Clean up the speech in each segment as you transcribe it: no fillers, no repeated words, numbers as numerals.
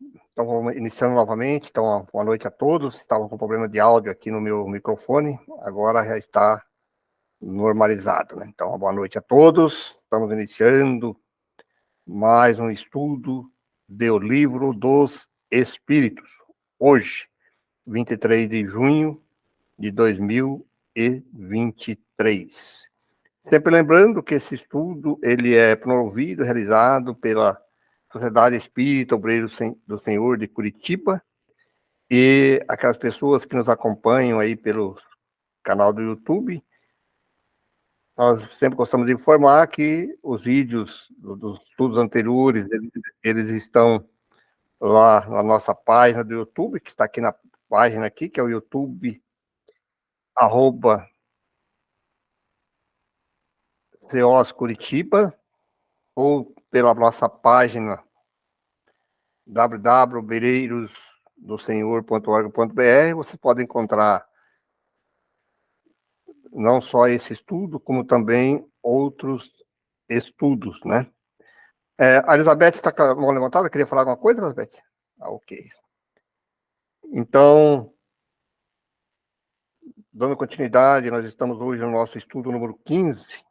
Então, vamos iniciando novamente. Então, boa noite a todos. Estava com problema de áudio aqui no meu microfone, agora já está normalizado, né? Então, boa noite a todos. Estamos iniciando mais um estudo do Livro dos Espíritos. Hoje, 23 de junho de 2023. Sempre lembrando que esse estudo ele é promovido, realizado pela Sociedade Espírita Obreiro do Senhor de Curitiba e aquelas pessoas que nos acompanham aí pelo canal do YouTube. Nós sempre gostamos de informar que os vídeos dos estudos anteriores, eles estão lá na nossa página do YouTube, que está aqui na página aqui, que é o YouTube @CEOS Curitiba, ou pela nossa página www.bereirosdosenhor.org.br. Você pode encontrar não só esse estudo, como também outros estudos, né? A Elizabeth está com a mão levantada, queria falar alguma coisa, Elizabeth? Ok. Então, dando continuidade, nós estamos hoje no nosso estudo número 15.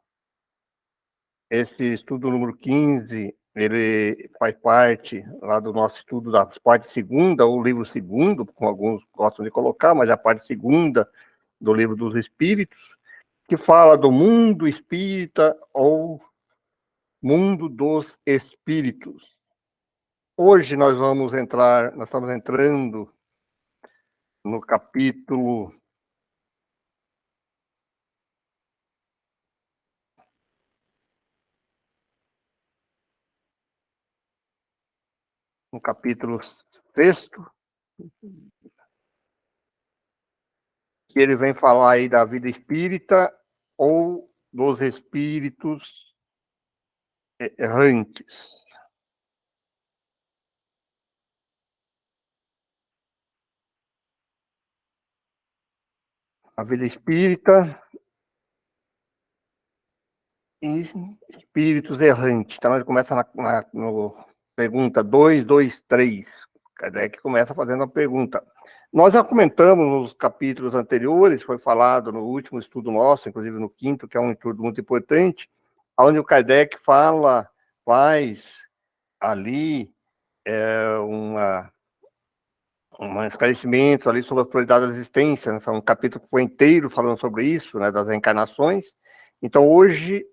Esse estudo número 15, ele faz parte lá do nosso estudo da parte segunda, ou livro segundo, como alguns gostam de colocar, mas é a parte segunda do Livro dos Espíritos, que fala do mundo espírita ou mundo dos espíritos. Hoje nós estamos entrando no capítulo 6º, que ele vem falar aí da vida espírita ou dos espíritos errantes. A vida espírita e espíritos errantes. Então, nós começa no pergunta 223. Kardec começa fazendo a pergunta. Nós já comentamos nos capítulos anteriores, foi falado no último estudo nosso, inclusive no 5º, que é um estudo muito importante, onde o Kardec faz ali um esclarecimento ali sobre as prioridades da existência, né? Foi um capítulo que foi inteiro falando sobre isso, né, das reencarnações. Então, hoje,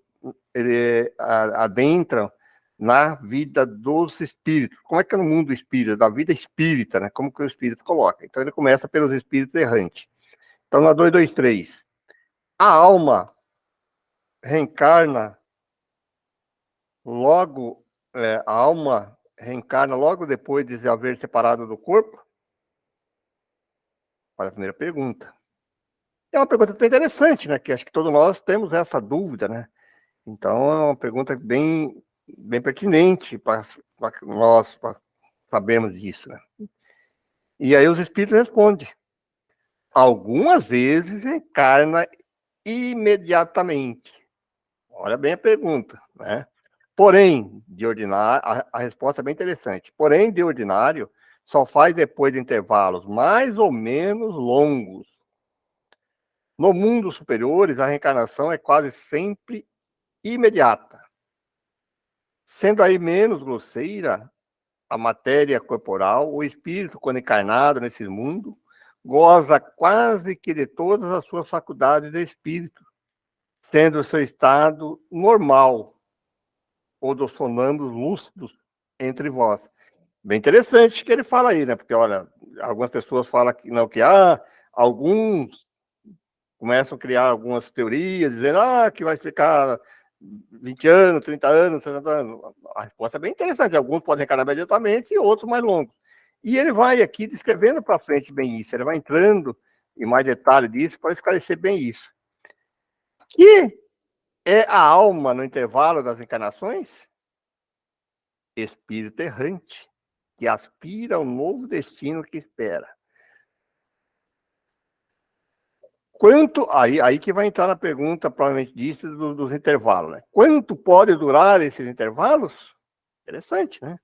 ele adentra na vida dos espíritos. Como é que é no mundo espírita, da vida espírita, né? Como que o espírito coloca? Então, ele começa pelos espíritos errantes. Então, na 223, a alma reencarna logo, a alma reencarna logo depois de se haver separado do corpo? Faz a primeira pergunta. É uma pergunta bem interessante, né? Que acho que todos nós temos essa dúvida, né? Então, é uma pergunta bem pertinente para nós sabermos disso, né? E aí os espíritos respondem. Algumas vezes encarna imediatamente. Olha bem a pergunta, né? Porém, de ordinário, a resposta é bem interessante. Porém, de ordinário, só faz depois de intervalos mais ou menos longos. No mundo superiores, a reencarnação é quase sempre imediata. Sendo aí menos grosseira a matéria corporal, o espírito, quando encarnado nesse mundo, goza quase que de todas as suas faculdades de espírito, sendo o seu estado normal, ou dos sonâmbulos lúcidos entre vós. Bem interessante que ele fala aí, né? Porque, olha, algumas pessoas falam que não, alguns começam a criar algumas teorias, dizendo que vai ficar 20 anos, 30 anos, 60 anos. A resposta é bem interessante. Alguns podem encarar imediatamente e outros mais longos. E ele vai aqui descrevendo para frente bem isso. Ele vai entrando em mais detalhe disso para esclarecer bem isso. Que é a alma no intervalo das encarnações? Espírito errante, que aspira ao novo destino que espera. Aí que vai entrar na pergunta, provavelmente disse, dos intervalos, né? Quanto pode durar esses intervalos? Interessante, né?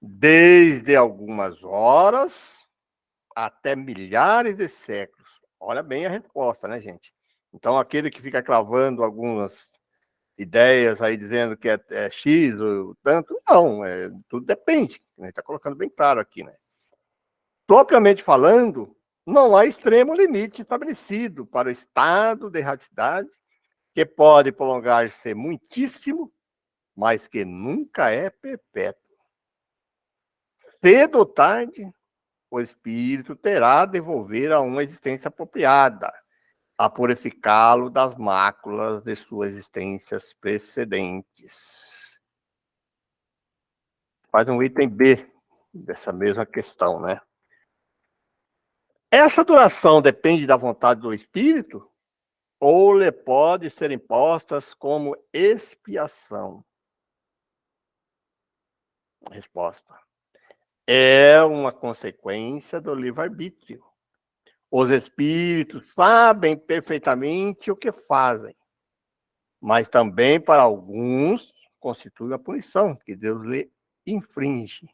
desde algumas horas até milhares de séculos. Olha bem a resposta, né, gente? Então, aquele que fica cravando algumas ideias aí dizendo que é X ou tanto, não, tudo depende. A gente está colocando bem claro aqui, né? Propriamente falando, não há extremo limite estabelecido para o estado de erraticidade, que pode prolongar-se muitíssimo, mas que nunca é perpétuo. Cedo ou tarde, o espírito terá de devolver a uma existência apropriada, a purificá-lo das máculas de suas existências precedentes. Faz um item B dessa mesma questão, né? Essa duração depende da vontade do espírito ou lhe pode ser impostas como expiação? Resposta: é uma consequência do livre-arbítrio. Os espíritos sabem perfeitamente o que fazem, mas também para alguns constitui a punição que Deus lhe infringe.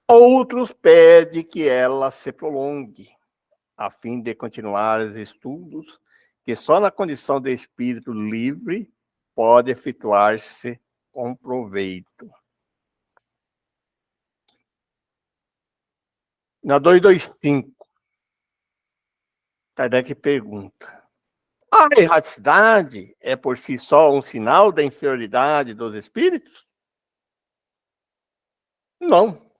Outros pedem que ela se prolongue, a fim de continuar os estudos, que só na condição de espírito livre pode efetuar-se com proveito. Na 225, Kardec pergunta: a erraticidade é por si só um sinal da inferioridade dos espíritos? Não,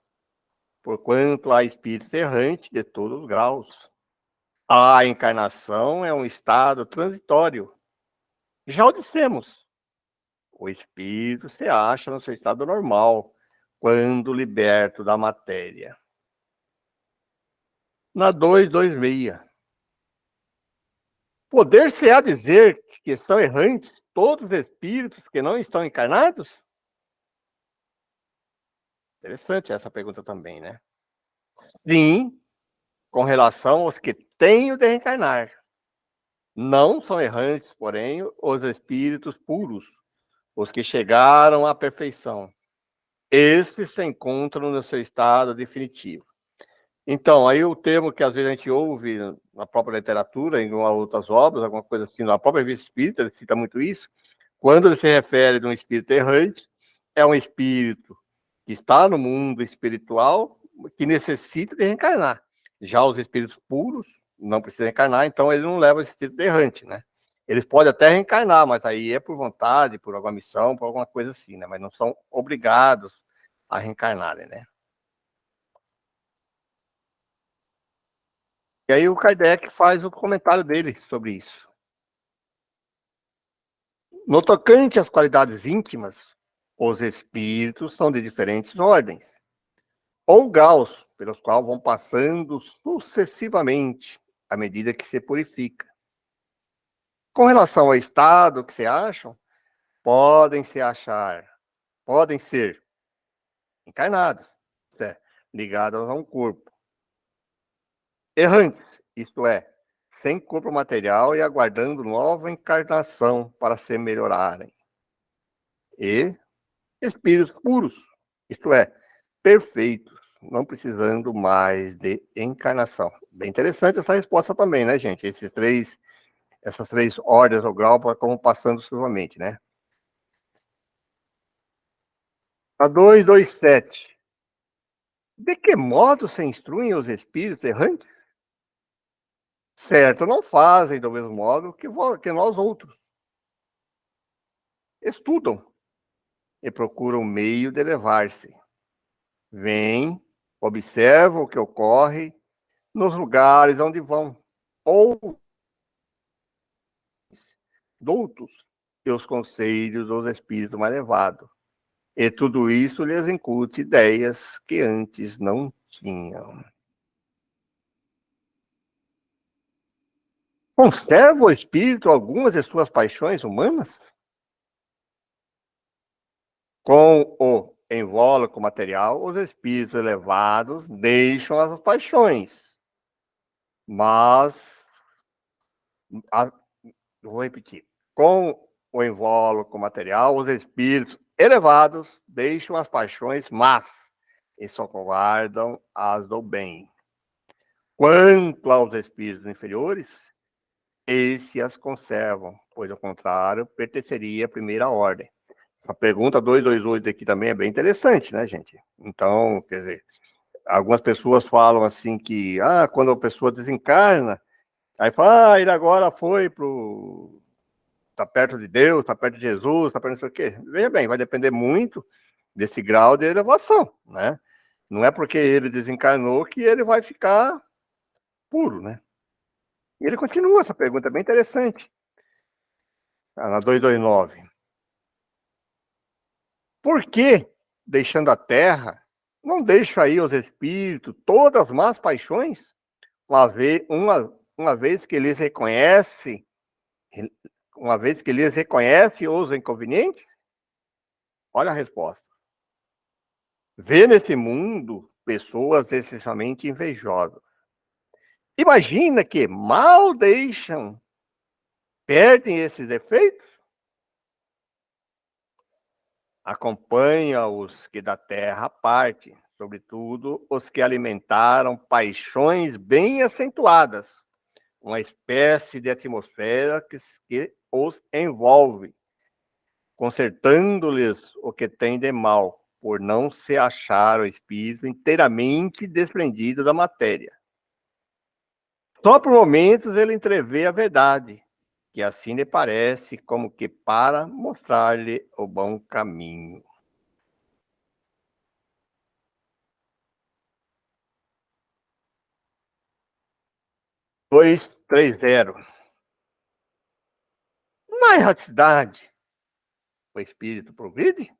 porquanto há espíritos errantes de todos os graus. A encarnação é um estado transitório. Já o dissemos, o espírito se acha no seu estado normal, quando liberto da matéria. Na 226, poder-se-á dizer que são errantes todos os espíritos que não estão encarnados? Interessante essa pergunta também, né? Sim, com relação aos que têm o de reencarnar. Não são errantes, porém, os espíritos puros, os que chegaram à perfeição. Esses se encontram no seu estado definitivo. Então, aí o termo que às vezes a gente ouve na própria literatura, em outras obras, alguma coisa assim, na própria revista espírita, ele cita muito isso, quando ele se refere a um espírito errante, é um espírito que está no mundo espiritual, que necessita de reencarnar. Já os espíritos puros não precisam reencarnar, então ele não leva esse espírito errante, né? Eles podem até reencarnar, mas aí é por vontade, por alguma missão, por alguma coisa assim, né? Mas não são obrigados a reencarnarem, né? E aí o Kardec faz o comentário dele sobre isso. No tocante às qualidades íntimas, os espíritos são de diferentes ordens, ou graus, pelos quais vão passando sucessivamente, à medida que se purifica. Com relação ao estado que se acham, podem ser encarnados, ligados a um corpo. Errantes, isto é, sem corpo material e aguardando nova encarnação para se melhorarem. E espíritos puros, isto é, perfeitos, não precisando mais de encarnação. Bem interessante essa resposta também, né, gente? Essas três ordens ou grau como passando sucessivamente, né? A 227. De que modo se instruem os espíritos errantes? Certo, não fazem do mesmo modo que nós outros. Estudam e procuram meio de elevar-se. Vêm, observam o que ocorre nos lugares onde vão, ou doutos e os conselhos dos espíritos mais elevados. E tudo isso lhes incute ideias que antes não tinham. Conserva o espírito algumas de suas paixões humanas? Com o invólucro material, os espíritos elevados deixam as paixões, mas vou repetir. Com o invólucro material, os espíritos elevados deixam as paixões más, e só guardam as do bem. Quanto aos espíritos inferiores, esses as conservam, pois, ao contrário, pertenceria à primeira ordem. Essa pergunta 228 aqui também é bem interessante, né, gente? Então, quer dizer, algumas pessoas falam assim que, quando a pessoa desencarna, aí fala, ele agora foi pro... tá perto de Deus, tá perto de Jesus, tá perto de não sei o quê. Veja bem, vai depender muito desse grau de elevação, né? Não é porque ele desencarnou que ele vai ficar puro, né? E ele continua, essa pergunta é bem interessante. Na 229. Por que, deixando a terra, não deixo aí os espíritos todas as más paixões, uma vez que eles reconhece, os inconvenientes? Olha a resposta. Vê nesse mundo pessoas excessivamente invejosas. Imagina que mal perdem esses defeitos? Acompanha os que da terra partem, sobretudo os que alimentaram paixões bem acentuadas, uma espécie de atmosfera que os envolve, consertando-lhes o que tem de mal, por não se achar o espírito inteiramente desprendido da matéria. Só por momentos ele entrevê a verdade, que assim lhe parece, como que para mostrar-lhe o bom caminho. 230. Na erraticidade, o espírito progride?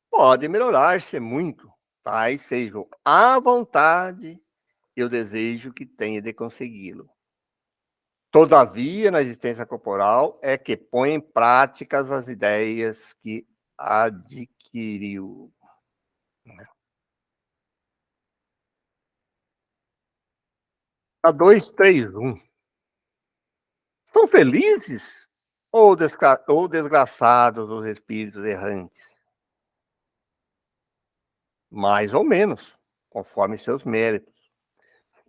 Pode melhorar-se muito, tais sejam a vontade e o desejo que tenha de consegui-lo. Todavia, na existência corporal, é que põe em práticas as ideias que adquiriu. A 231. São felizes ou desgraçados os espíritos errantes? Mais ou menos, conforme seus méritos.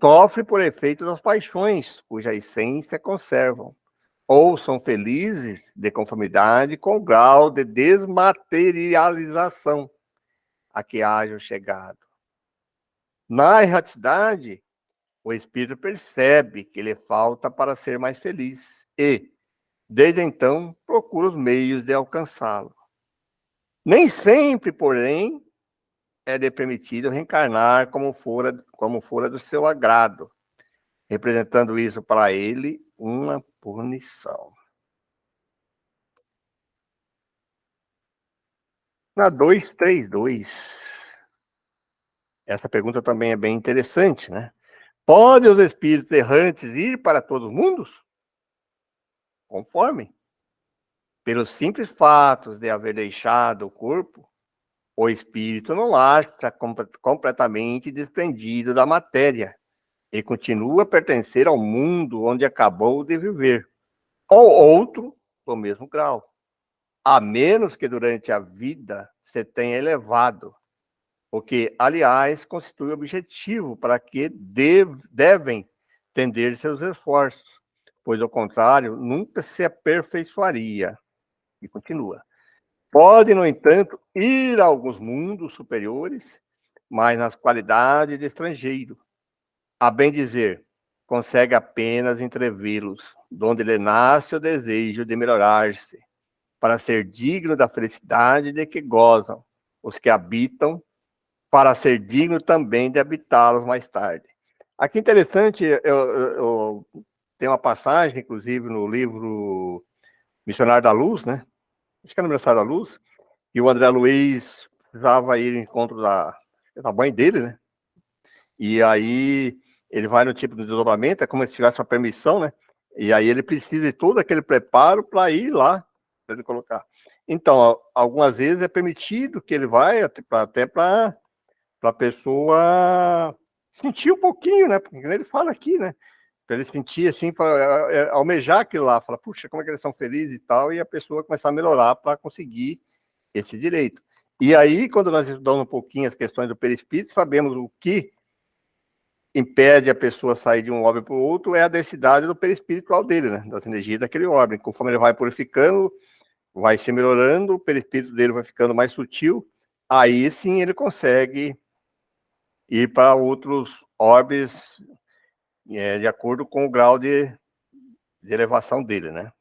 Sofre por efeito das paixões, cuja essência conservam, ou são felizes de conformidade com o grau de desmaterialização a que hajam chegado. Na erraticidade, o espírito percebe que lhe falta para ser mais feliz e, desde então, procura os meios de alcançá-lo. Nem sempre, porém, é permitido reencarnar como fora do seu agrado, representando isso para ele uma punição. Na 232, essa pergunta também é bem interessante, né? Podem os espíritos errantes ir para todos os mundos? Conforme. Pelos simples fatos de haver deixado o corpo, o espírito não acha completamente desprendido da matéria e continua a pertencer ao mundo onde acabou de viver, ou outro do mesmo grau, a menos que durante a vida se tenha elevado, o que, aliás, constitui objetivo para que devem tender seus esforços, pois, ao contrário, nunca se aperfeiçoaria. E continua. Pode, no entanto, ir a alguns mundos superiores, mas nas qualidades de estrangeiro. A bem dizer, consegue apenas entrevê-los, donde lhe nasce o desejo de melhorar-se, para ser digno da felicidade de que gozam os que habitam, para ser digno também de habitá-los mais tarde. Aqui interessante, eu tem uma passagem, inclusive, no livro Missionário da Luz, né? Acho que é no Missionário da Luz, e o André Luiz precisava ir ao encontro da mãe dele, né? E aí ele vai no tipo de desdobramento, é como se tivesse uma permissão, né? E aí ele precisa de todo aquele preparo para ir lá, para ele colocar. Então, algumas vezes é permitido que ele vai até para a pessoa sentir um pouquinho, né? Porque ele fala aqui, né? Para ele sentir assim, pra almejar aquilo lá, falar, puxa, como é que eles são felizes e tal, e a pessoa começar a melhorar para conseguir esse direito. E aí, quando nós estudamos um pouquinho as questões do perispírito, sabemos o que impede a pessoa sair de um orbe para o outro é a densidade do perispiritual dele, né? Das energias daquele orbe. Conforme ele vai purificando, vai se melhorando, o perispírito dele vai ficando mais sutil, aí sim ele consegue ir para outros orbes de acordo com o grau de elevação dele, né?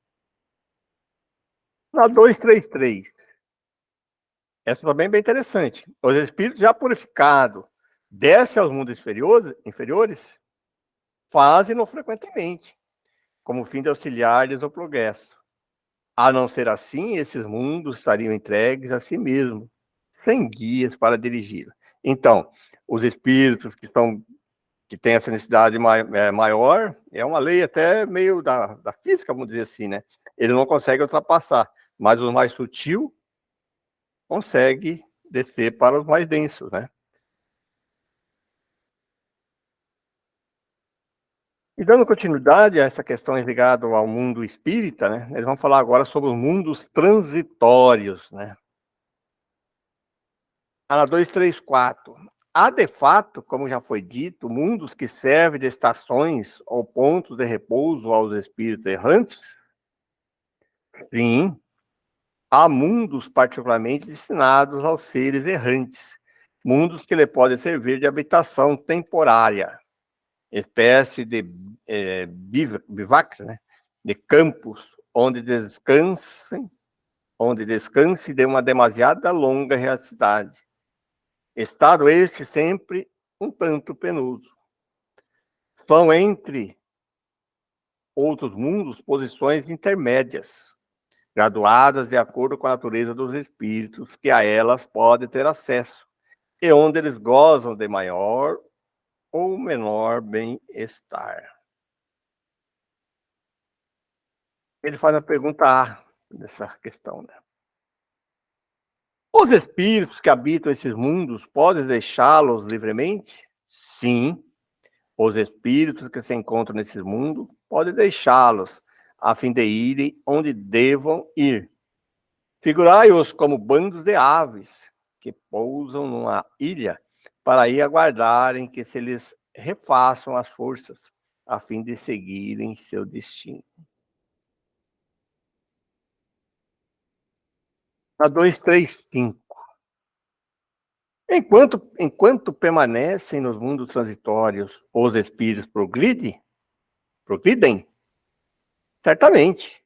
Na 233, essa também é bem interessante. Os espíritos já purificados descem aos mundos inferiores, fazem-no frequentemente, como fim de auxiliar-lhes ao progresso. A não ser assim, esses mundos estariam entregues a si mesmos, sem guias para dirigi-los. Então, os espíritos que têm essa necessidade maior, é uma lei até meio da física, vamos dizer assim, né? Ele não consegue ultrapassar, mas o mais sutil consegue descer para os mais densos, né? E dando continuidade a essa questão ligada ao mundo espírita, né? Eles vão falar agora sobre os mundos transitórios, né? A 234. Há, de fato, como já foi dito, mundos que servem de estações ou pontos de repouso aos espíritos errantes? Sim, há mundos particularmente destinados aos seres errantes, mundos que lhe podem servir de habitação temporária, espécie de bivacs, né? De campos onde descanse de uma demasiada longa reacidade. Estado este sempre um tanto penoso. São, entre outros mundos, posições intermédias, graduadas de acordo com a natureza dos espíritos que a elas podem ter acesso, e onde eles gozam de maior ou menor bem-estar. Ele faz a pergunta A dessa questão, né? Os espíritos que habitam esses mundos podem deixá-los livremente? Sim. Os espíritos que se encontram nesse mundo podem deixá-los, a fim de irem onde devam ir. Figurai-os como bandos de aves que pousam numa ilha para ir aguardarem que se lhes refaçam as forças, a fim de seguirem seu destino. Na 235. Enquanto permanecem nos mundos transitórios, os espíritos progridem? Certamente.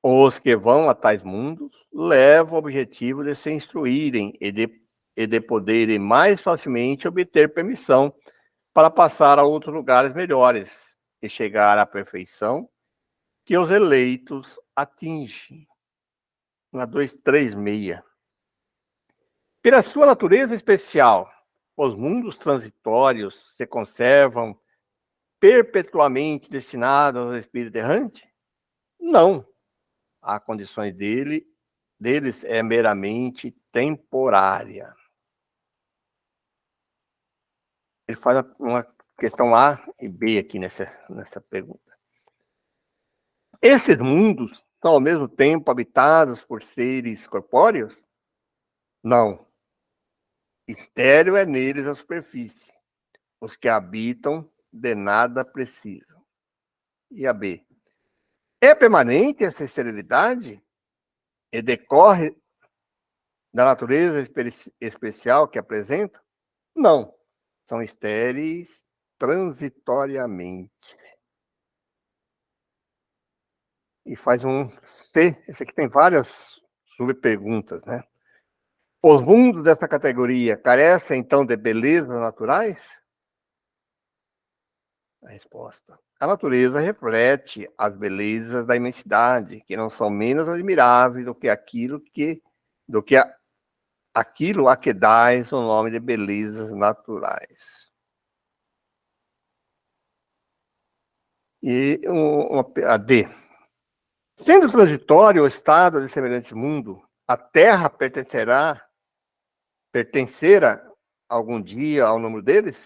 Os que vão a tais mundos levam o objetivo de se instruírem e de poderem mais facilmente obter permissão para passar a outros lugares melhores e chegar à perfeição que os eleitos atingem. Na 236. Pela sua natureza especial, os mundos transitórios se conservam perpetuamente destinados ao espírito errante? Não. Há condições deles é meramente temporária. Ele faz uma questão A e B aqui nessa pergunta. Esses mundos são ao mesmo tempo habitados por seres corpóreos? Não. Estéril é neles a superfície. Os que habitam de nada precisam. E a B? É permanente essa esterilidade? E decorre da natureza especial que apresentam? Não. São estéreis transitoriamente. E faz um C. Esse aqui tem várias subperguntas, né? Os mundos dessa categoria carecem, então, de belezas naturais? A resposta. A natureza reflete as belezas da imensidade, que não são menos admiráveis do que aquilo a que dais o nome de belezas naturais. E a D. Sendo transitório o estado de semelhante mundo, a Terra pertencerá algum dia ao número deles?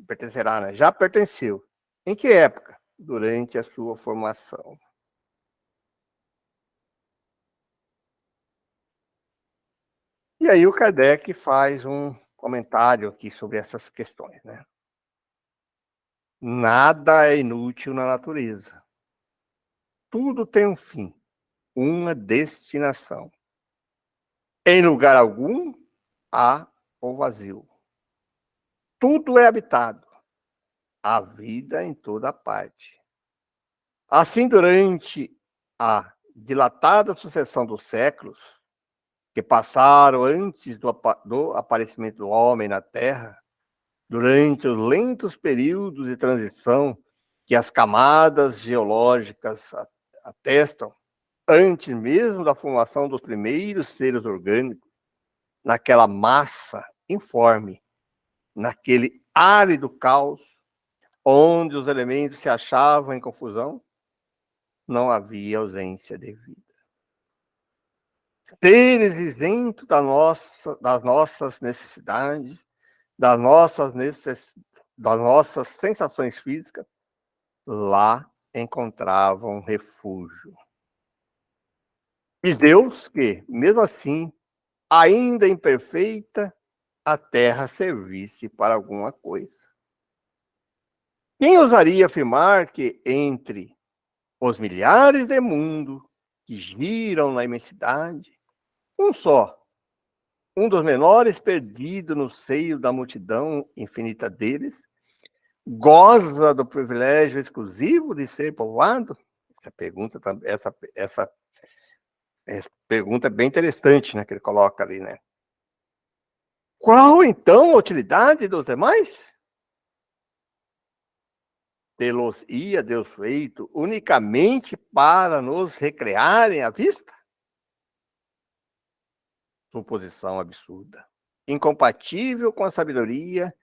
Pertencerá, né? Já pertenceu. Em que época? Durante a sua formação. E aí o Kardec faz um comentário aqui sobre essas questões, né? Nada é inútil na natureza. Tudo tem um fim, uma destinação. Em lugar algum há o vazio. Tudo é habitado, a vida em toda parte. Assim, durante a dilatada sucessão dos séculos que passaram antes do aparecimento do homem na Terra, durante os lentos períodos de transição que as camadas geológicas atestam, antes mesmo da formação dos primeiros seres orgânicos, naquela massa informe, naquele árido caos, onde os elementos se achavam em confusão, não havia ausência de vida. Seres isentos das nossas necessidades, das nossas sensações físicas, lá encontravam refúgio. E Deus que, mesmo assim, ainda imperfeita, a terra servisse para alguma coisa. Quem ousaria afirmar que entre os milhares de mundos que giram na imensidade, um só, um dos menores perdido no seio da multidão infinita deles, goza do privilégio exclusivo de ser povoado? Essa pergunta é bem interessante, né, que ele coloca ali, né? Qual, então, a utilidade dos demais? Tê-los-ia Deus feito unicamente para nos recrearem à vista? Suposição absurda, incompatível com a sabedoria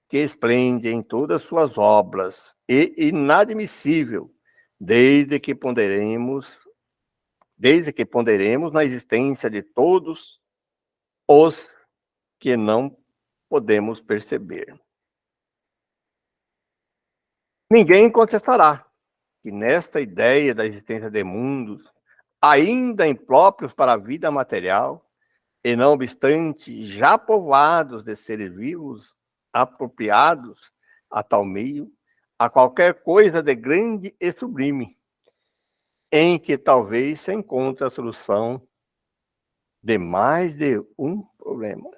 que esplende em todas suas obras e inadmissível, desde que ponderemos na existência de todos os que não podemos perceber. Ninguém contestará que nesta ideia da existência de mundos, ainda impróprios para a vida material, e não obstante já povoados de seres vivos, apropriados a tal meio, a qualquer coisa de grande e sublime, em que talvez se encontre a solução de mais de um problema.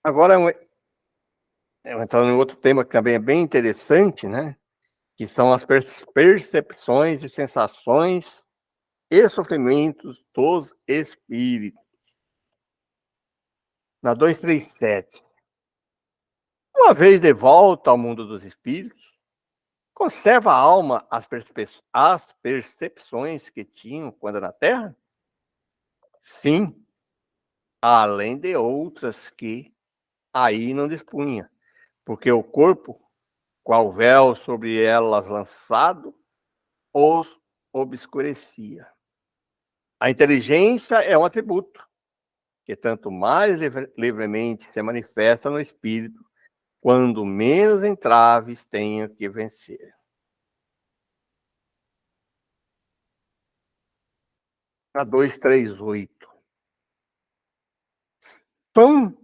Agora, entrando em outro tema que também é bem interessante, né? Que são as percepções e sensações e sofrimentos dos espíritos. Na 237. Uma vez de volta ao mundo dos espíritos, conserva a alma as percepções que tinham quando na Terra? Sim, além de outras que aí não dispunha, porque o corpo, qual véu sobre elas lançado, os obscurecia. A inteligência é um atributo que tanto mais livremente se manifesta no espírito, quando menos entraves tenha que vencer. A 238. São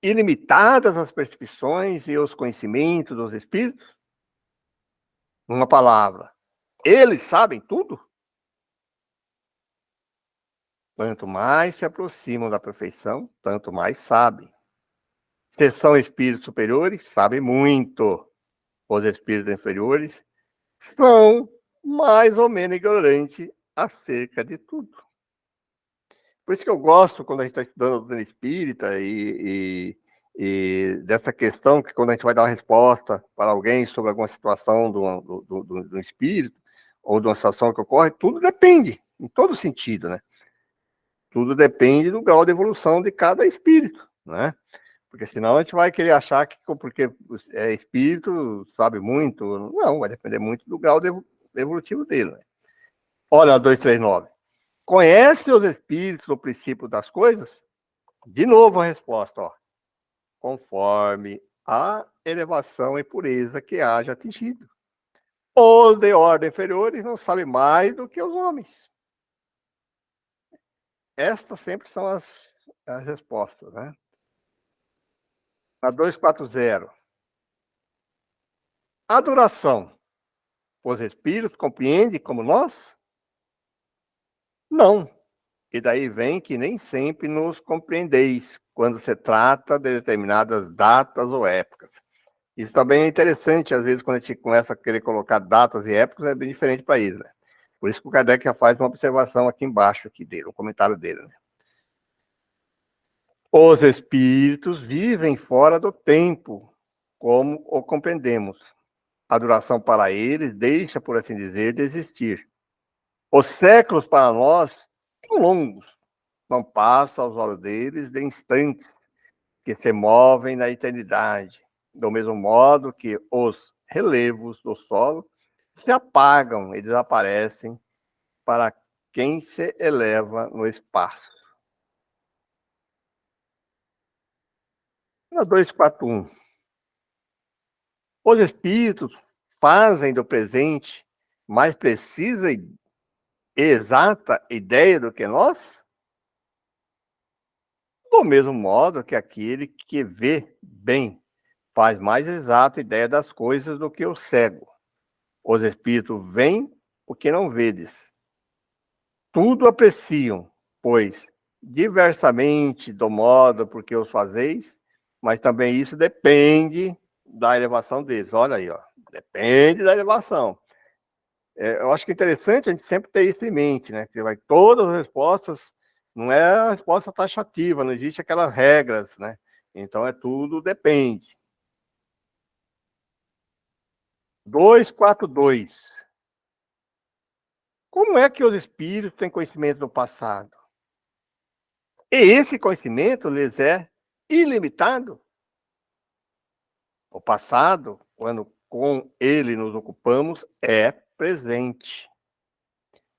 ilimitadas as percepções e os conhecimentos dos espíritos? Uma palavra, eles sabem tudo? Quanto mais se aproximam da perfeição, tanto mais sabem. Se são espíritos superiores, sabem muito. Os espíritos inferiores são mais ou menos ignorantes acerca de tudo. Por isso que eu gosto, quando a gente está estudando a doutrina espírita e dessa questão, que quando a gente vai dar uma resposta para alguém sobre alguma situação do espírito, ou de uma situação que ocorre, tudo depende, em todo sentido, né? Tudo depende do grau de evolução de cada espírito, né? Porque senão a gente vai querer achar que porque é espírito, sabe muito. Não, vai depender muito do grau evolutivo dele, né? Olha a 239. Conhece os espíritos o princípio das coisas? De novo a resposta, ó. Conforme a elevação e pureza que haja atingido. Os de ordem inferiores não sabem mais do que os homens. Estas sempre são as respostas, né? A 240. Adoração. Os espíritos compreendem como nós? Não. E daí vem que nem sempre nos compreendeis quando se trata de determinadas datas ou épocas. Isso também é interessante, às vezes, quando a gente começa a querer colocar datas e épocas, é bem diferente para isso, né? Por isso que o Kardec já faz uma observação aqui embaixo aqui dele, um comentário dele, né? Os espíritos vivem fora do tempo, como o compreendemos. A duração para eles deixa, por assim dizer, de existir. Os séculos para nós são longos, não passam aos olhos deles de instantes que se movem na eternidade, do mesmo modo que os relevos do solo se apagam e desaparecem para quem se eleva no espaço. Na 241. Os espíritos fazem do presente mais precisa e exata ideia do que nós? Do mesmo modo que aquele que vê bem faz mais exata ideia das coisas do que o cego. Os espíritos veem o que não vedes. Tudo apreciam, pois, diversamente do modo por que os fazeis, mas também isso depende da elevação deles. Olha aí, ó. Depende da elevação. Eu acho que é interessante a gente sempre ter isso em mente, né? Que vai todas as respostas, não é a resposta taxativa, não existe aquelas regras, né? Então é tudo depende. 242. Como é que os espíritos têm conhecimento do passado? E esse conhecimento lhes é ilimitado? O passado, quando com ele nos ocupamos, é presente.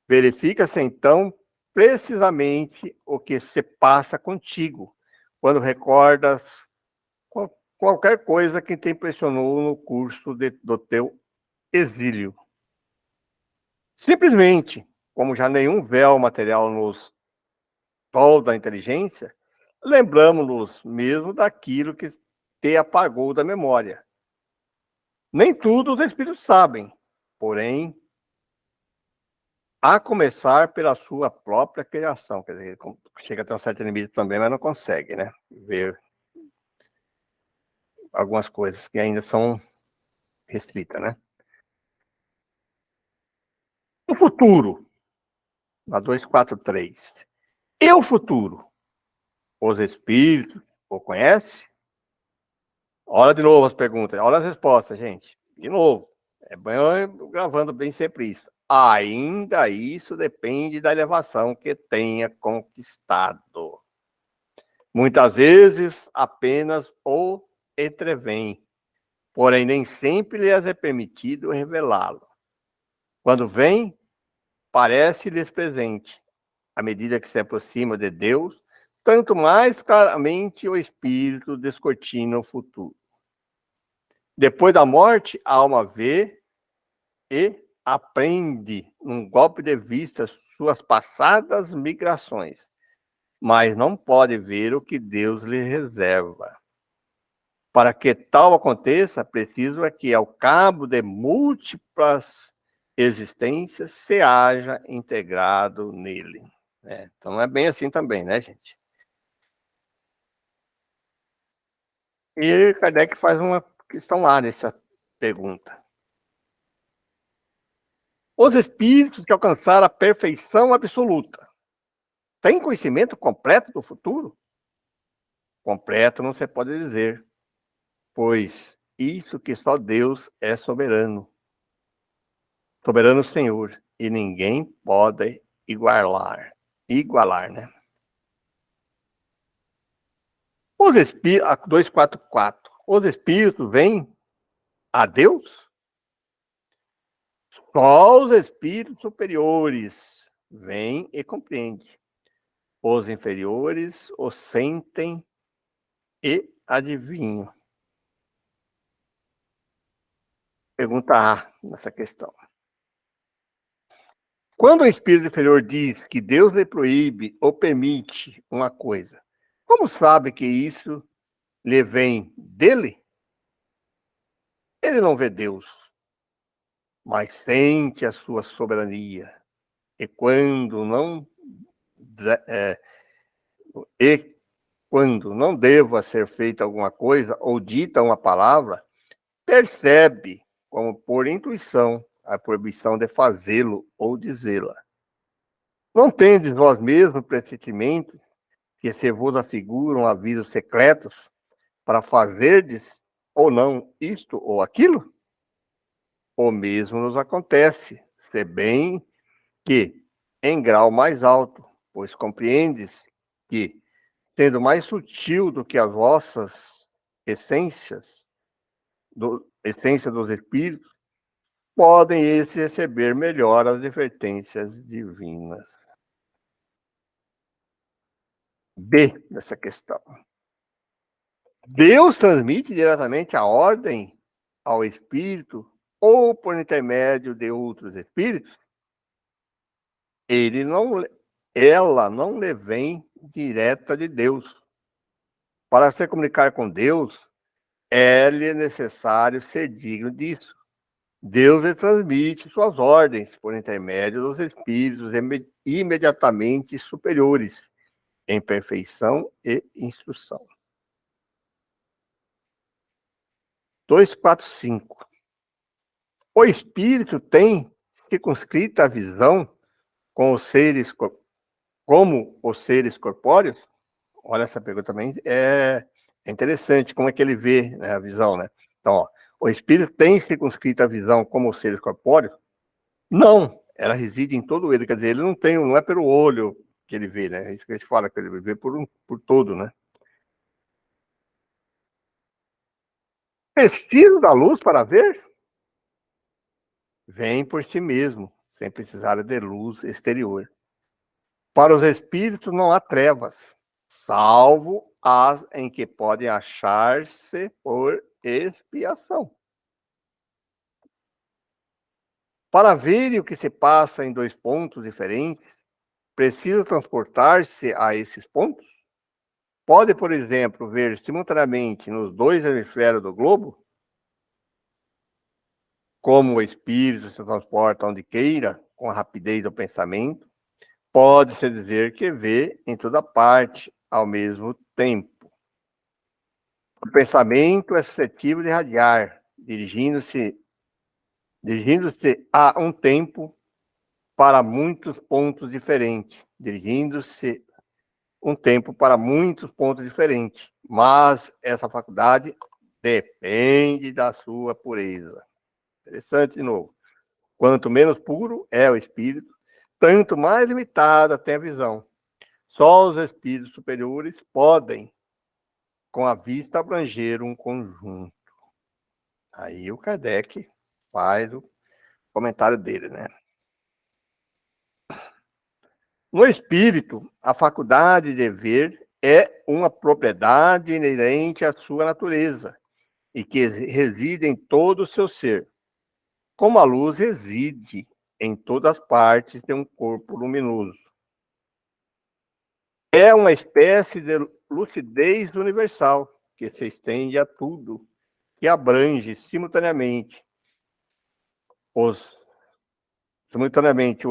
Verifica-se então precisamente o que se passa contigo quando recordas qualquer coisa que te impressionou no curso do teu exílio. Simplesmente, como já nenhum véu material nos tolda a inteligência, lembramos-nos mesmo daquilo que te apagou da memória. Nem tudo os espíritos sabem, porém, a começar pela sua própria criação. Quer dizer, chega até um certo limite também, mas não consegue, né? Ver algumas coisas que ainda são restritas, né? O futuro, na 243. E o futuro? Os espíritos o conhece? Olha de novo as perguntas, olha as respostas, gente. De novo. É bem gravando bem sempre isso. Ainda isso depende da elevação que tenha conquistado. Muitas vezes apenas o entrevém, porém nem sempre lhes é permitido revelá-lo. Quando vem, parece-lhes presente. À medida que se aproxima de Deus, tanto mais claramente o espírito descortina o futuro. Depois da morte, a alma vê e aprende, num golpe de vista, suas passadas migrações, mas não pode ver o que Deus lhe reserva. Para que tal aconteça, preciso é que, ao cabo de múltiplas existências, se haja integrado nele. Então, não é bem assim também, né, gente? E Kardec faz uma questão lá nessa pergunta. Os espíritos que alcançaram a perfeição absoluta têm conhecimento completo do futuro? Completo não se pode dizer, pois isso que só Deus é soberano. Soberano Senhor, e ninguém pode igualar, né? Os espíritos, 244, os espíritos vêm a Deus? Só os espíritos superiores vêm e compreendem. Os inferiores o sentem e adivinham. Pergunta A nessa questão. Quando o espírito inferior diz que Deus lhe proíbe ou permite uma coisa, como sabe que isso lhe vem dele? Ele não vê Deus, mas sente a sua soberania. E quando não é, e quando não deva ser feita alguma coisa ou dita uma palavra, percebe, como por intuição, a proibição de fazê-lo ou dizê-la. Não tendes vós mesmos pressentimentos que se vos afiguram avisos secretos para fazerdes ou não isto ou aquilo? O mesmo nos acontece, se bem que em grau mais alto, pois compreendes que, sendo mais sutil do que as vossas essências, essência dos espíritos, podem esses receber melhor as advertências divinas. B, nessa questão. Deus transmite diretamente a ordem ao espírito ou por intermédio de outros espíritos? Ele não, ela não lhe vem direta de Deus. Para se comunicar com Deus, é-lhe necessário ser digno disso. Deus lhe transmite suas ordens por intermédio dos espíritos imediatamente superiores, em perfeição e instrução. 245. O espírito tem circunscrita a visão com os seres, como os seres corpóreos? Olha, essa pergunta também é interessante, como é que ele vê, né, a visão, né? Então, ó, o espírito tem circunscrita a visão como os seres corpóreos? Não, ela reside em todo ele, quer dizer, ele não tem, não é pelo olho que ele vê, né? É isso que a gente fala, que ele vê por todo, né? Preciso da luz para ver? Vem por si mesmo, sem precisar de luz exterior. Para os espíritos não há trevas, salvo as em que podem achar-se por expiação. Para ver o que se passa em dois pontos diferentes, precisa transportar-se a esses pontos? Pode, por exemplo, ver simultaneamente nos dois hemisférios do globo? Como o espírito se transporta onde queira, com a rapidez do pensamento, pode-se dizer que vê em toda parte ao mesmo tempo. O pensamento é suscetível de radiar, dirigindo-se a um tempo para muitos pontos diferentes, dirigindo-se um tempo para muitos pontos diferentes, mas essa faculdade depende da sua pureza. Interessante de novo. Quanto menos puro é o espírito, tanto mais limitada tem a visão. Só os espíritos superiores podem, com a vista, abranger um conjunto. Aí o Kardec faz o comentário dele, né? No espírito, a faculdade de ver é uma propriedade inerente à sua natureza e que reside em todo o seu ser, como a luz reside em todas as partes de um corpo luminoso. É uma espécie de lucidez universal que se estende a tudo, que abrange simultaneamente o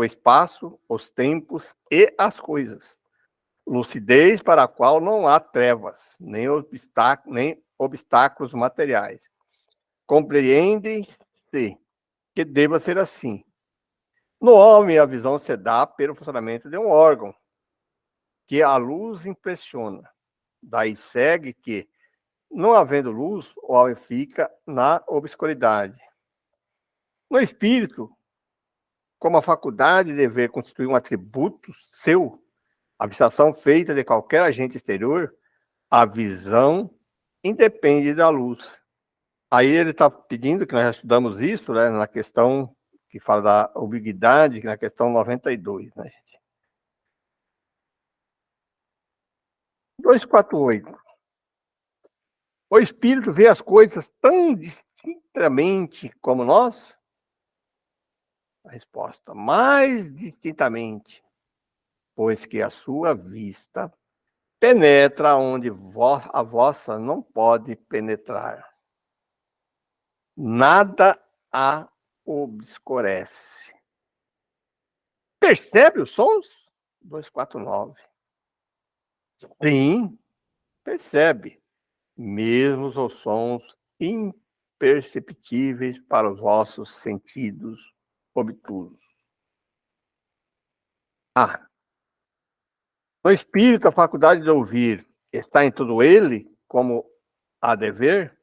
espaço, os tempos e as coisas. Lucidez para a qual não há trevas, nem obstáculos materiais. Compreende-se que deva ser assim. No homem, a visão se dá pelo funcionamento de um órgão, que a luz impressiona. Daí segue que, não havendo luz, o homem fica na obscuridade. No espírito, como a faculdade de ver constituir um atributo seu, a visitação feita de qualquer agente exterior, a visão independe da luz. Aí ele está pedindo, que nós já estudamos isso, né, na questão que fala da ambiguidade, na questão 92, né, gente? 248. O espírito vê as coisas tão distintamente como nós? A resposta, mais distintamente, pois que a sua vista penetra onde a vossa não pode penetrar. Nada a obscurece. Percebe os sons? 249. Sim, percebe. Mesmo os sons imperceptíveis para os vossos sentidos obtusos. Ah, no espírito, a faculdade de ouvir está em todo ele, como a dever?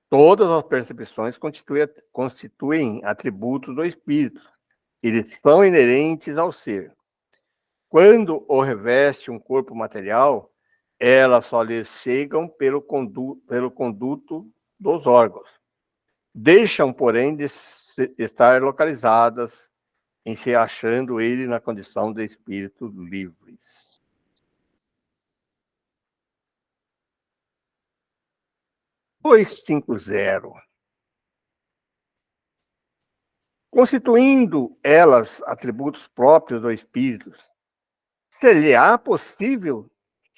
Todas as percepções constituem atributos do espírito. Eles são inerentes ao ser. Quando o reveste um corpo material, elas só lhes chegam pelo conduto dos órgãos. Deixam, porém, de estar localizadas em se achando ele na condição de espíritos livres. Pois 50. Constituindo elas atributos próprios do espírito, seria possível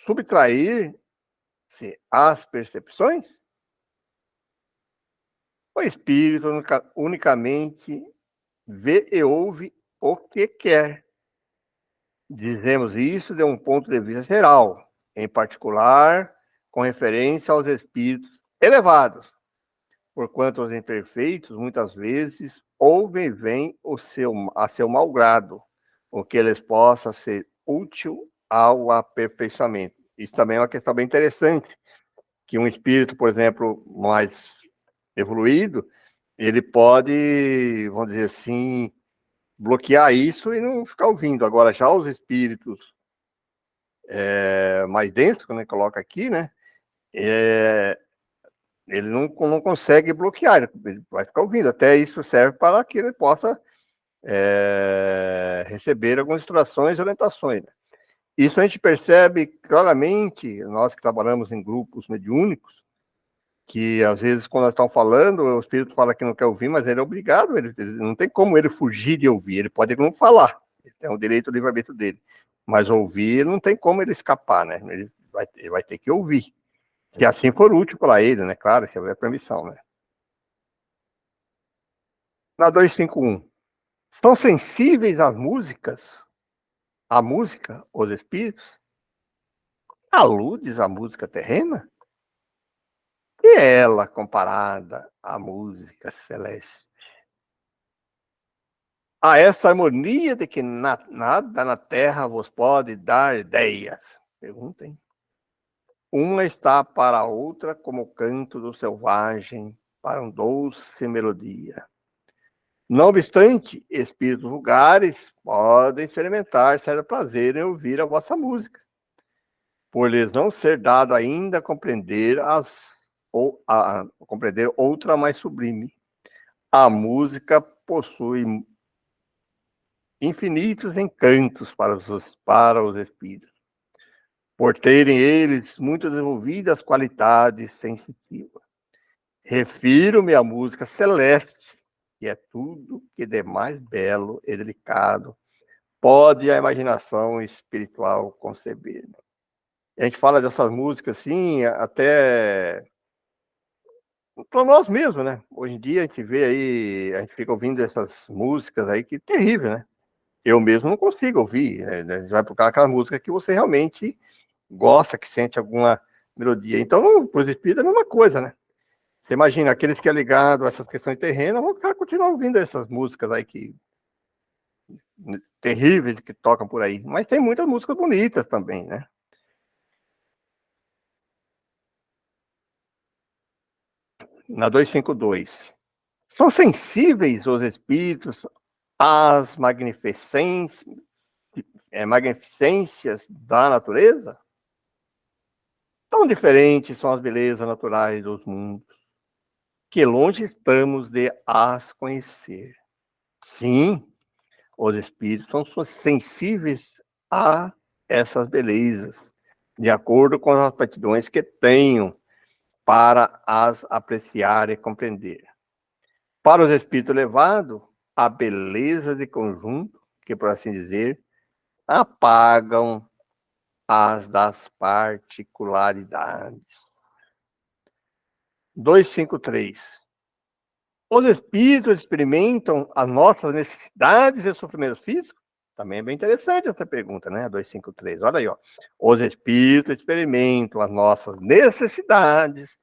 subtrair-se às percepções? O espírito unicamente vê e ouve o que quer. Dizemos isso de um ponto de vista geral, em particular com referência aos espíritos elevados, porquanto os imperfeitos muitas vezes ouvem e veem a seu malgrado, o que lhes possa ser útil ao aperfeiçoamento. Isso também é uma questão bem interessante, que um espírito, por exemplo, mais evoluído, ele pode, vamos dizer assim, bloquear isso e não ficar ouvindo. Agora, já os espíritos mais densos, quando ele coloca aqui, né, ele não consegue bloquear, ele vai ficar ouvindo. Até isso serve para que ele possa receber algumas instruções e orientações. Né? Isso a gente percebe claramente, nós que trabalhamos em grupos mediúnicos, que às vezes quando nós estamos falando, o espírito fala que não quer ouvir, mas ele é obrigado, ele não tem como ele fugir de ouvir, ele pode não falar, ele tem o direito do livre-arbítrio dele, mas ouvir não tem como ele escapar, né? Ele vai ter que ouvir, se assim for útil para ele, né? Claro, se houver permissão, né? Na 251, são sensíveis às músicas, à música, os espíritos? Aludes à música terrena? E ela comparada à música celeste? A essa harmonia de que nada na terra vos pode dar ideias. Perguntem. Uma está para a outra como o canto do selvagem para um doce melodia. Não obstante, espíritos vulgares podem experimentar certo prazer em ouvir a vossa música, por lhes não ser dado ainda compreender compreender outra mais sublime. A música possui infinitos encantos para os espíritos, por terem eles muito desenvolvidas qualidades sensitivas. Refiro-me à música celeste, que é tudo que de mais belo e delicado pode a imaginação espiritual conceber. A gente fala dessas músicas assim, até para nós mesmos, né? Hoje em dia a gente vê aí, a gente fica ouvindo essas músicas aí que é terrível, né? Eu mesmo não consigo ouvir, né? Vai procurar aquela música que você realmente gosta, que sente alguma melodia. Então, para os espíritos é a mesma coisa, né? Você imagina, aqueles que é ligado a essas questões terrenas vão continuar ouvindo essas músicas aí que terríveis que tocam por aí. Mas tem muitas músicas bonitas também, né? Na 252. São sensíveis os espíritos às magnificências da natureza? Tão diferentes são as belezas naturais dos mundos, que longe estamos de as conhecer. Sim, os espíritos são sensíveis a essas belezas, de acordo com as aptidões que tenham para as apreciar e compreender. Para os espíritos elevados, a beleza de conjunto, que por assim dizer, apagam as das particularidades. 253. Os espíritos experimentam as nossas necessidades e sofrimentos físicos? Também é bem interessante essa pergunta, né? 253. Olha aí, ó. Os espíritos experimentam as nossas necessidades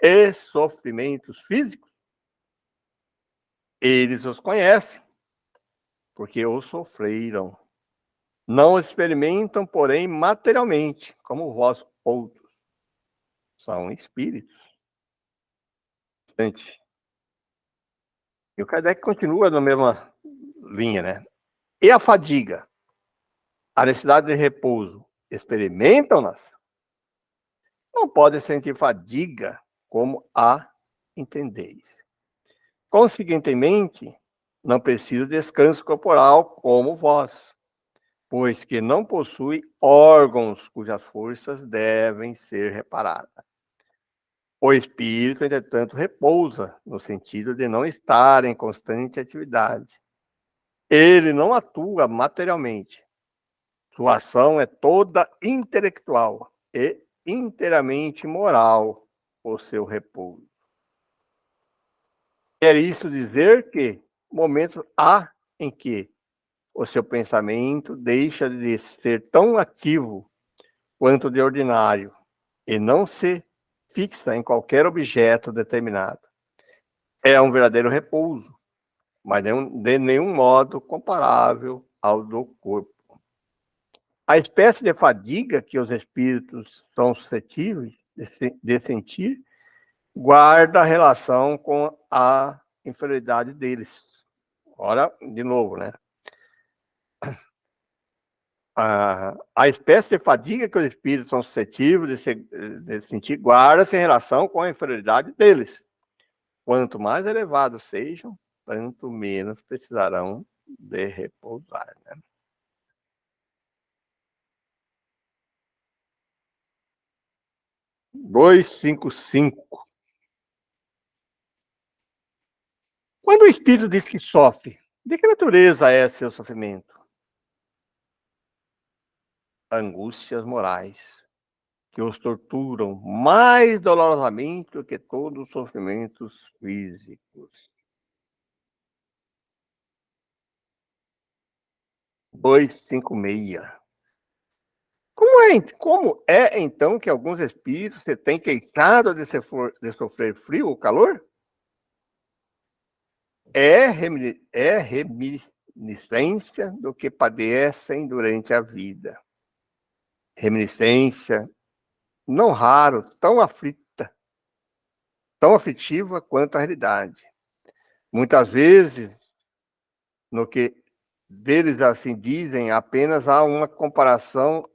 e sofrimentos físicos? Eles os conhecem, porque os sofreram. Não os experimentam, porém, materialmente, como vós outros. São espíritos. E o Kardec continua na mesma linha, né? E a fadiga? A necessidade de repouso? Experimentam-nas? Não podem sentir fadiga como a entendeis. Consequentemente, não precisa de descanso corporal como vós, pois que não possui órgãos cujas forças devem ser reparadas. O espírito, entretanto, repousa, no sentido de não estar em constante atividade. Ele não atua materialmente. Sua ação é toda intelectual e inteiramente moral, o seu repouso. Quer isso dizer que momentos há em que o seu pensamento deixa de ser tão ativo quanto de ordinário e não se fixa em qualquer objeto determinado. É um verdadeiro repouso, mas de nenhum modo comparável ao do corpo. A espécie de fadiga que os espíritos são suscetíveis de sentir guarda relação com a inferioridade deles. Ora, de novo, né? A espécie de fadiga que os espíritos são suscetíveis de sentir guarda-se em relação com a inferioridade deles. Quanto mais elevados sejam, tanto menos precisarão de repousar, né? 255. Quando o espírito diz que sofre, de que natureza é seu sofrimento? Angústias morais, que os torturam mais dolorosamente do que todos os sofrimentos físicos. 256. Como é, então, que alguns espíritos se têm queixado de sofrer frio ou calor? É reminiscência do que padecem durante a vida. Reminiscência, não raro, tão aflitiva quanto a realidade. Muitas vezes, no que deles assim dizem, apenas há uma comparação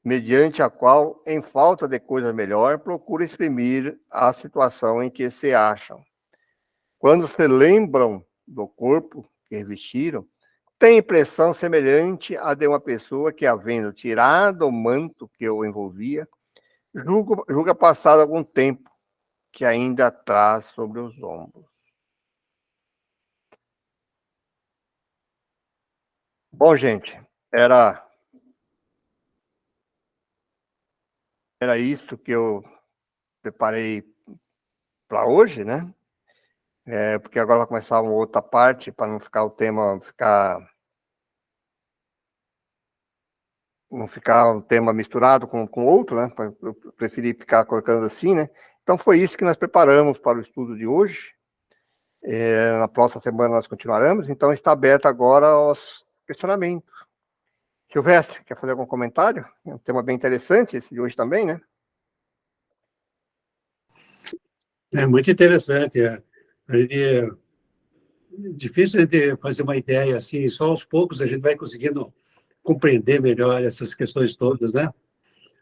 mediante a qual, em falta de coisa melhor, procura exprimir a situação em que se acham. Quando se lembram do corpo que revestiram, tem impressão semelhante à de uma pessoa que, havendo tirado o manto que o envolvia, julga passado algum tempo que ainda traz sobre os ombros. Bom, gente, era isso que eu preparei para hoje, né? Porque agora vai começar uma outra parte, para não ficar o tema, não ficar um tema misturado com outro, né? Eu preferi ficar colocando assim, né? Então foi isso que nós preparamos para o estudo de hoje. Na próxima semana nós continuaremos, então está aberto agora aos questionamentos. Silvestre, quer fazer algum comentário? É um tema bem interessante esse de hoje também, né? É muito interessante. É difícil a gente fazer uma ideia assim, só aos poucos a gente vai conseguindo compreender melhor essas questões todas, né?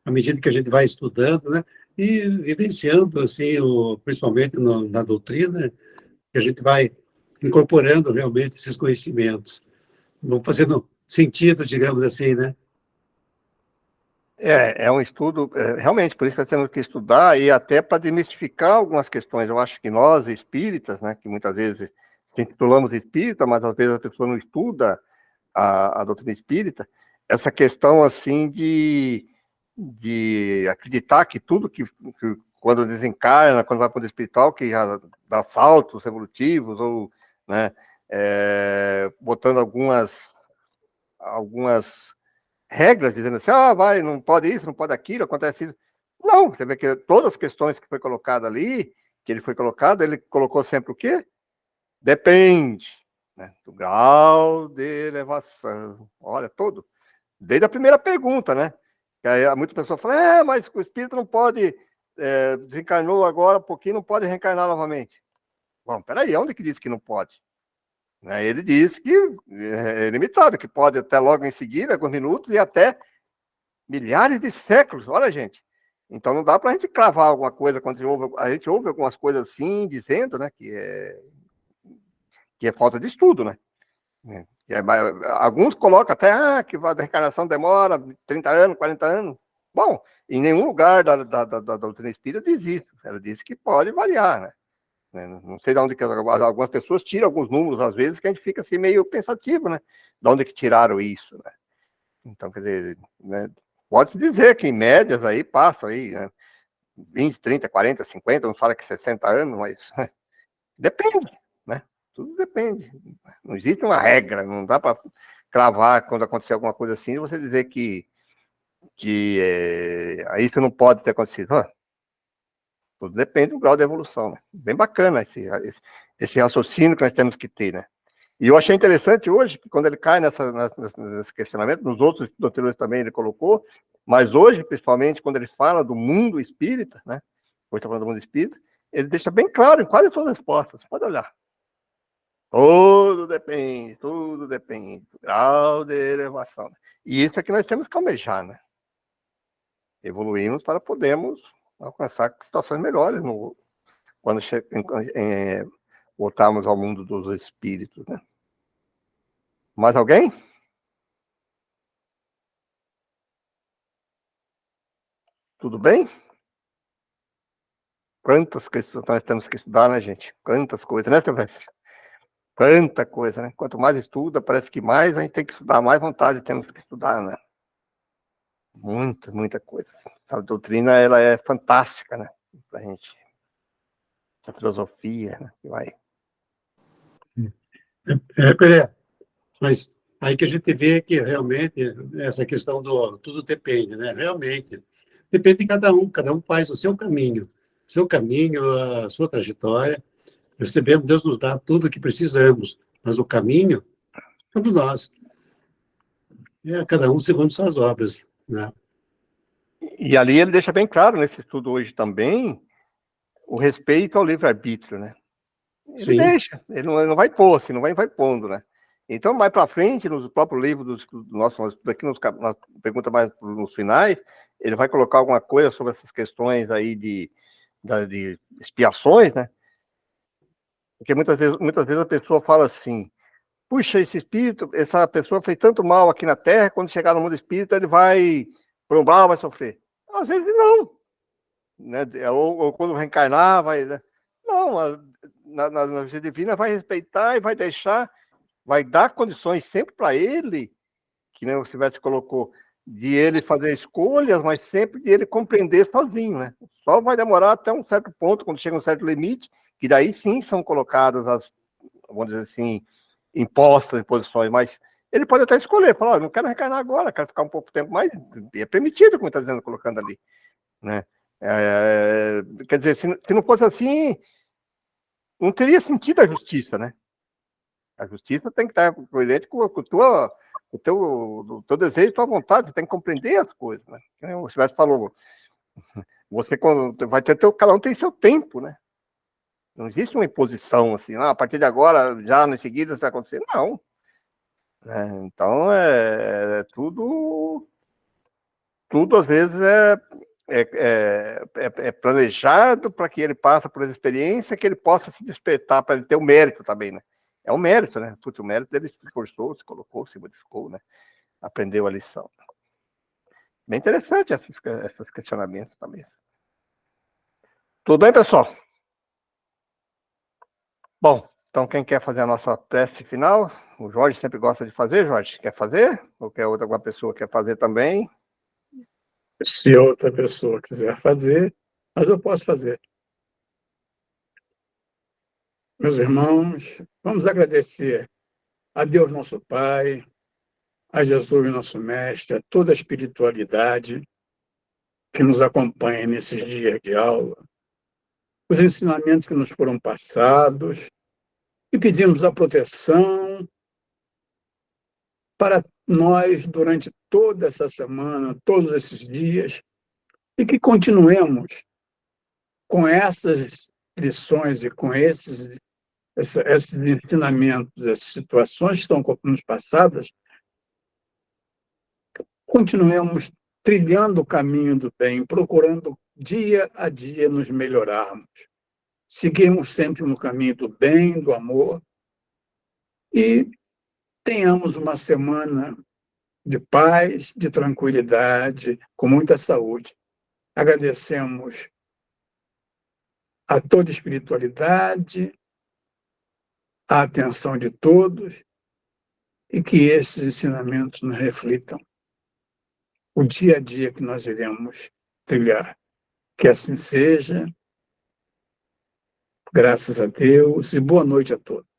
À medida que a gente vai estudando, né? E vivenciando, assim, principalmente na doutrina, que a gente vai incorporando realmente esses conhecimentos. vão fazendo sentido, digamos assim, né? 257. É um estudo, realmente, por isso que nós temos que estudar e até para desmistificar algumas questões. Eu acho que nós, espíritas, né, que muitas vezes se intitulamos espírita, mas às vezes a pessoa não estuda a doutrina espírita, essa questão assim de acreditar que tudo que quando desencarna, quando vai para o espiritual, que já dá saltos evolutivos, ou, né, botando algumas regras, dizendo assim, vai, não pode isso, não pode aquilo, acontece isso. Não, você vê que todas as questões que foi colocado ali, que ele foi colocado, ele colocou sempre o quê? Depende, né, do grau de elevação. Olha, todo. Desde a primeira pergunta, né? Que aí muitas pessoas falam, mas o espírito não pode, desencarnou agora, um pouquinho, não pode reencarnar novamente. Bom, peraí, onde que diz que não pode? Ele disse que é limitado, que pode até logo em seguida, alguns minutos, e até milhares de séculos. Olha, gente. Então não dá para a gente cravar alguma coisa quando a gente ouve algumas coisas assim, dizendo, né, que é falta de estudo, né? Alguns colocam até que a reencarnação demora 30 anos, 40 anos. Bom, em nenhum lugar da doutrina espírita diz isso. Ela diz que pode variar, né? Não sei de onde que algumas pessoas tiram alguns números, às vezes, que a gente fica assim meio pensativo, né? De onde que tiraram isso, né? Então, quer dizer, né? Pode-se dizer que em médias aí passam aí, né? 20, 30, 40, 50, não fala que 60 anos, mas depende, né? Tudo depende. Não existe uma regra, não dá para cravar quando acontecer alguma coisa assim, você dizer que isso não pode ter acontecido. Tudo depende do grau de evolução, né? Bem bacana esse raciocínio que nós temos que ter, né? E eu achei interessante hoje, que quando ele cai nesse questionamento, nos outros doutores também ele colocou, mas hoje, principalmente, quando ele fala do mundo espírita, né? Hoje está falando do mundo espírita, ele deixa bem claro em quase todas as respostas. Pode olhar. Tudo depende do grau de elevação. E isso é que nós temos que almejar, né? Evoluirmos para podermos alcançar situações melhores quando voltarmos ao mundo dos espíritos, né? Mais alguém? Tudo bem? Quantas questões nós temos que estudar, né, gente? Quantas coisas, né, Silvestre? Quanta coisa, né? Quanto mais estuda, parece que mais a gente tem que estudar, mais vontade temos que estudar, né? Muita coisa. Essa doutrina, ela é fantástica, né? Pra gente. Essa filosofia, né? Que vai. Mas aí que a gente vê que realmente essa questão do tudo depende, né? Realmente. Depende de cada um faz o seu caminho, a sua trajetória. Recebemos, Deus nos dá tudo o que precisamos, mas o caminho, somos nós. Cada um segundo suas obras, né? E ali ele deixa bem claro nesse estudo hoje também o respeito ao livre-arbítrio, né? Ele Sim. deixa, ele não vai pôr, assim, não vai pondo, né? Então, mais para frente, nos próprios livros do nosso estudo aqui, nas perguntas mais nos finais, ele vai colocar alguma coisa sobre essas questões aí de expiações, né? Porque muitas vezes a pessoa fala assim, puxa, esse espírito, essa pessoa fez tanto mal aqui na Terra, quando chegar no mundo espírita, ele vai por um mal, vai sofrer. Às vezes não, né? Ou quando reencarnar, vai... Né? Não, na vida divina vai respeitar e vai deixar, vai dar condições sempre para ele, que nem o Silvestre colocou, de ele fazer escolhas, mas sempre de ele compreender sozinho, né? Só vai demorar até um certo ponto, quando chega um certo limite, que daí sim são colocadas vamos dizer assim, impostas em posições, mas ele pode até escolher, falar, não quero reencarnar agora, quero ficar um pouco tempo mais, é permitido, como está dizendo, colocando ali, né? Quer dizer, se não fosse assim, não teria sentido a justiça, né? A justiça tem que estar coerente com o teu desejo, tua vontade, você tem que compreender as coisas, né? O Silvestre falou, você vai ter cada um tem seu tempo, né? Não existe uma imposição assim, a partir de agora, já em seguida, isso vai acontecer. Não. Então, tudo às vezes é planejado para que ele passe por essa experiência, que ele possa se despertar, para ele ter o mérito também, né? É um mérito, né? Putz, o mérito dele se esforçou, se colocou, se modificou, né? Aprendeu a lição. Bem interessante esses questionamentos também. Tudo bem, pessoal? Bom, então quem quer fazer a nossa prece final? O Jorge sempre gosta de fazer, Jorge. Quer fazer? Ou quer alguma pessoa quer fazer também? Se outra pessoa quiser fazer, mas eu posso fazer. Meus irmãos, vamos agradecer a Deus nosso Pai, a Jesus nosso Mestre, a toda a espiritualidade que nos acompanha nesses dias de aula, os ensinamentos que nos foram passados, e pedimos a proteção para nós durante toda essa semana, todos esses dias, e que continuemos com essas lições e com esses ensinamentos, essas situações que estão nos passadas, continuemos trilhando o caminho do bem, procurando dia a dia nos melhorarmos. Seguirmos sempre no caminho do bem, do amor, e tenhamos uma semana de paz, de tranquilidade, com muita saúde. Agradecemos a toda a espiritualidade, a atenção de todos, e que esses ensinamentos nos reflitam o dia a dia que nós iremos trilhar. Que assim seja, graças a Deus, e boa noite a todos.